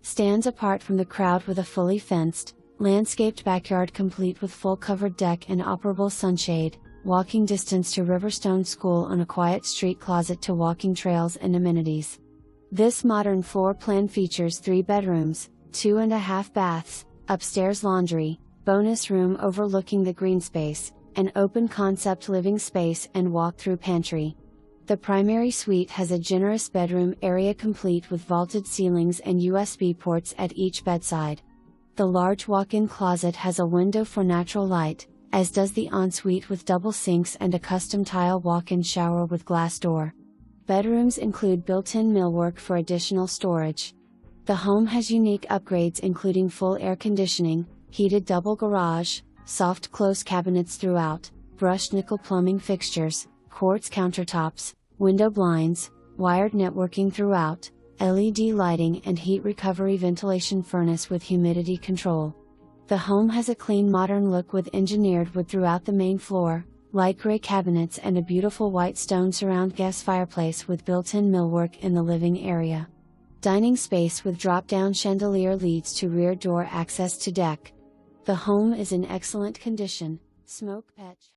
stands apart from the crowd with a fully fenced, landscaped backyard complete with full covered deck and operable sunshade, walking distance to Riverstone School on a quiet street, closet to walking trails and amenities. This modern floor plan features 3 bedrooms, 2.5 baths, upstairs laundry, bonus room overlooking the greenspace, an open concept living space and walk-through pantry. The primary suite has a generous bedroom area complete with vaulted ceilings and USB ports at each bedside. The large walk-in closet has a window for natural light, as does the ensuite with double sinks and a custom tile walk-in shower with glass door. Bedrooms include built-in millwork for additional storage. The home has unique upgrades including full air conditioning, heated double garage, soft close cabinets throughout, brushed nickel plumbing fixtures, quartz countertops, window blinds, wired networking throughout, LED lighting and heat recovery ventilation furnace with humidity control. The home has a clean modern look with engineered wood throughout the main floor, light gray cabinets and a beautiful white stone surround gas fireplace with built-in millwork in the living area. Dining space with drop-down chandelier leads to rear door access to deck. The home is in excellent condition, smoke patch.